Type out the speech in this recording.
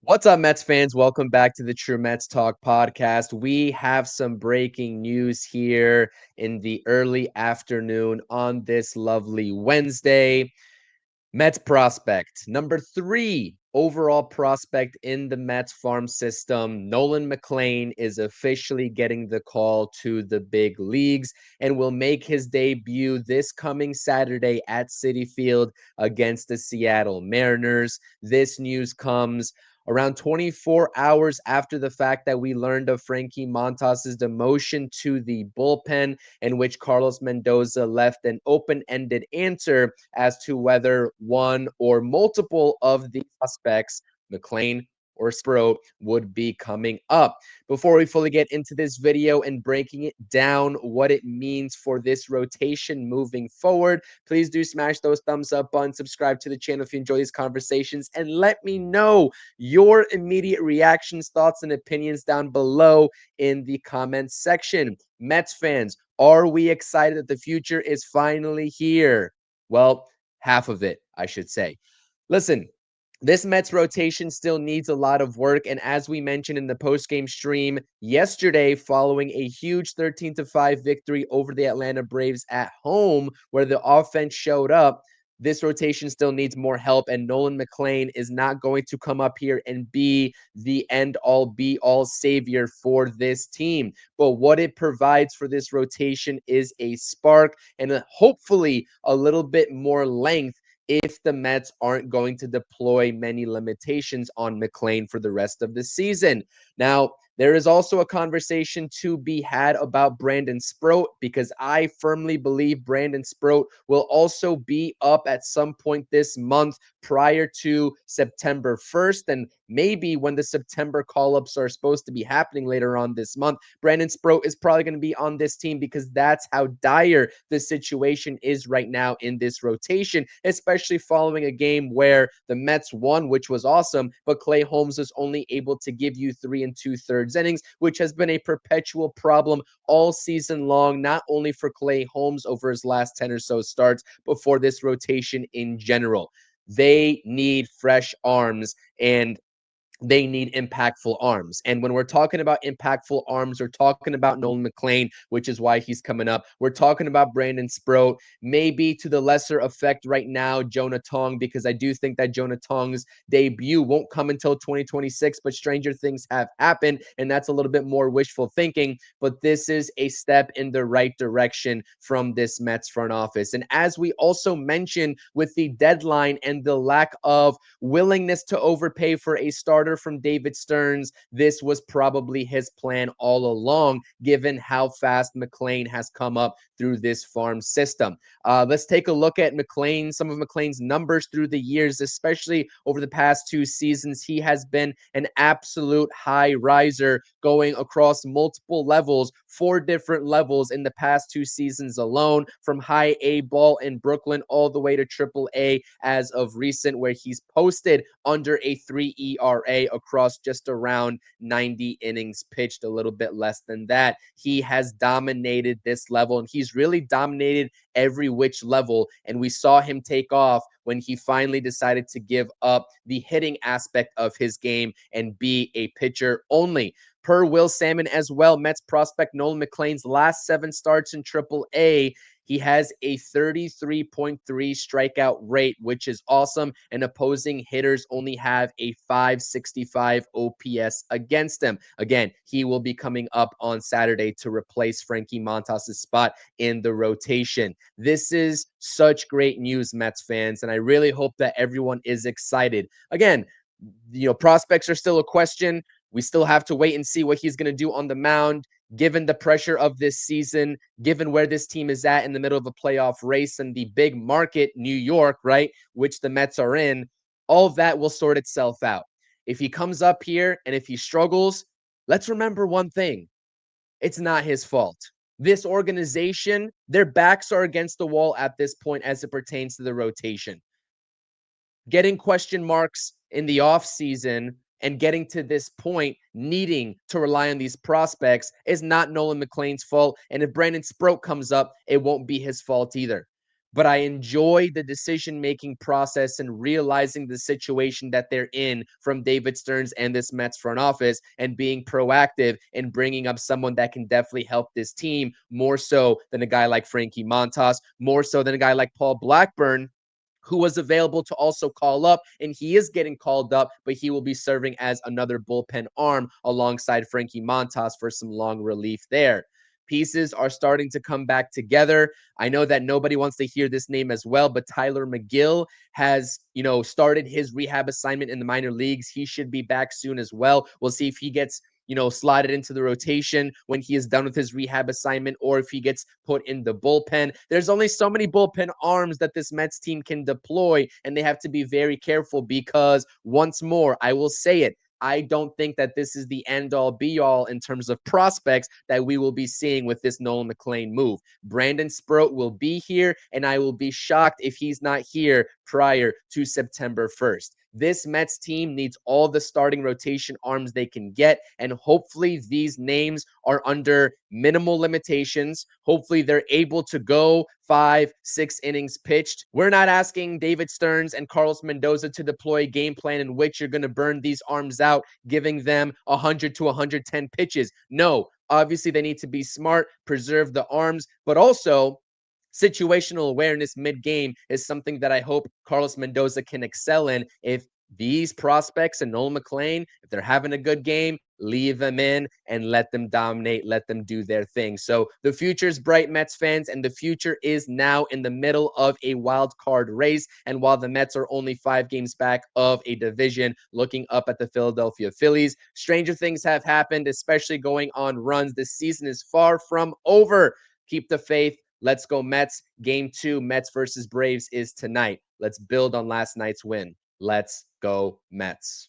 What's up, Mets fans? Welcome back to the True Mets Talk podcast. We have some breaking news here in the early afternoon on this lovely Wednesday. Mets prospect, number 3 overall prospect in the Mets farm system, Nolan McLean, is officially getting the call to the big leagues and will make his debut this coming Saturday at Citi Field against the Seattle Mariners. This news comes around 24 hours after the fact that we learned of Frankie Montas's demotion to the bullpen, in which Carlos Mendoza left an open-ended answer as to whether one or multiple of the suspects, McLean or Sproat, would be coming up. Before we fully get into this video and breaking it down, what it means for this rotation moving forward, please do smash those thumbs up button, subscribe to the channel if you enjoy these conversations, and let me know your immediate reactions, thoughts, and opinions down below in the comments section. Mets fans, are we excited that the future is finally here? Well, half of it, I should say. Listen, this Mets rotation still needs a lot of work. And as we mentioned in the postgame stream yesterday, following a huge 13-5 victory over the Atlanta Braves at home, where the offense showed up, this rotation still needs more help. And Nolan McLean is not going to come up here and be the end-all, be-all savior for this team. But what it provides for this rotation is a spark and hopefully a little bit more length if the Mets aren't going to deploy many limitations on McLean for the rest of the season. Now, there is also a conversation to be had about Brandon Sproat, because I firmly believe Brandon Sproat will also be up at some point this month prior to September 1st. And maybe when the September call-ups are supposed to be happening later on this month, Brandon Sproat is probably going to be on this team, because that's how dire the situation is right now in this rotation, especially following a game where the Mets won, which was awesome, but Clay Holmes was only able to give you 3 2/3 innings, which has been a perpetual problem all season long, not only for Clay Holmes over his last 10 or so starts, but for this rotation in general. They need fresh arms, and they need impactful arms. And when we're talking about impactful arms, we're talking about Nolan McLean, which is why he's coming up. We're talking about Brandon Sproat, maybe to the lesser effect right now, Jonah Tong, because I do think that Jonah Tong's debut won't come until 2026, but stranger things have happened, and that's a little bit more wishful thinking. But this is a step in the right direction from this Mets front office. And as we also mentioned with the deadline and the lack of willingness to overpay for a starter from David Stearns, this was probably his plan all along, given how fast McLean has come up through this farm system. Let's take a look at some of McLean's numbers through the years, especially over the past 2 seasons. He has been an absolute high riser, going across multiple levels, 4 different levels in the past 2 seasons alone, from high A ball in Brooklyn all the way to triple A as of recent, where he's posted under a 3 ERA across just around 90 innings pitched, a little bit less than that. He has dominated this level, and he's really dominated every which level. And we saw him take off when he finally decided to give up the hitting aspect of his game and be a pitcher only. Per Will Salmon as well, Mets prospect Nolan McLean's last 7 starts in Triple A, he has a 33.3 strikeout rate, which is awesome, and opposing hitters only have a 565 OPS against him. Again, he will be coming up on Saturday to replace Frankie Montas's spot in the rotation. This is such great news, Mets fans, and I really hope that everyone is excited. Again, prospects are still a question. We still have to wait and see what he's going to do on the mound, given the pressure of this season, given where this team is at in the middle of a playoff race and the big market, New York, right, which the Mets are in. All of that will sort itself out. If he comes up here and if he struggles, let's remember one thing. It's not his fault. This organization, their backs are against the wall at this point as it pertains to the rotation. Getting question marks in the offseason and getting to this point, needing to rely on these prospects, is not Nolan McLean's fault. And if Brandon Sproat comes up, it won't be his fault either. but I enjoy the decision-making process and realizing the situation that they're in from David Stearns and this Mets front office and being proactive and bringing up someone that can definitely help this team more so than a guy like Frankie Montas, more so than a guy like Paul Blackburn, who was available to also call up, and he is getting called up, but he will be serving as another bullpen arm alongside Frankie Montas for some long relief there. Pieces are starting to come back together. I know that nobody wants to hear this name as well, but Tyler McGill has, started his rehab assignment in the minor leagues. He should be back soon as well. We'll see if he gets slotted into the rotation when he is done with his rehab assignment or if he gets put in the bullpen. There's only so many bullpen arms that this Mets team can deploy, and they have to be very careful because, once more, I will say it, I don't think that this is the end-all be-all in terms of prospects that we will be seeing with this Nolan McLean move. Brandon Sproat will be here, and I will be shocked if he's not here prior to September 1st. This Mets team needs all the starting rotation arms they can get, and hopefully these names are under minimal limitations. Hopefully they're able to go 5-6 innings pitched. We're not asking David Stearns and Carlos Mendoza to deploy a game plan in which you're going to burn these arms out, giving them 100 to 110 pitches. No, obviously they need to be smart, preserve the arms, but also situational awareness mid-game is something that I hope Carlos Mendoza can excel in. If these prospects and Nolan McLean, if they're having a good game, leave them in and let them dominate, let them do their thing. So the future is bright, Mets fans, and the future is now in the middle of a wild card race. And while the Mets are only 5 games back of a division, looking up at the Philadelphia Phillies, stranger things have happened, especially going on runs. This season is far from over. Keep the faith. Let's go Mets. Game 2, Mets versus Braves, is tonight. Let's build on last night's win. Let's go Mets.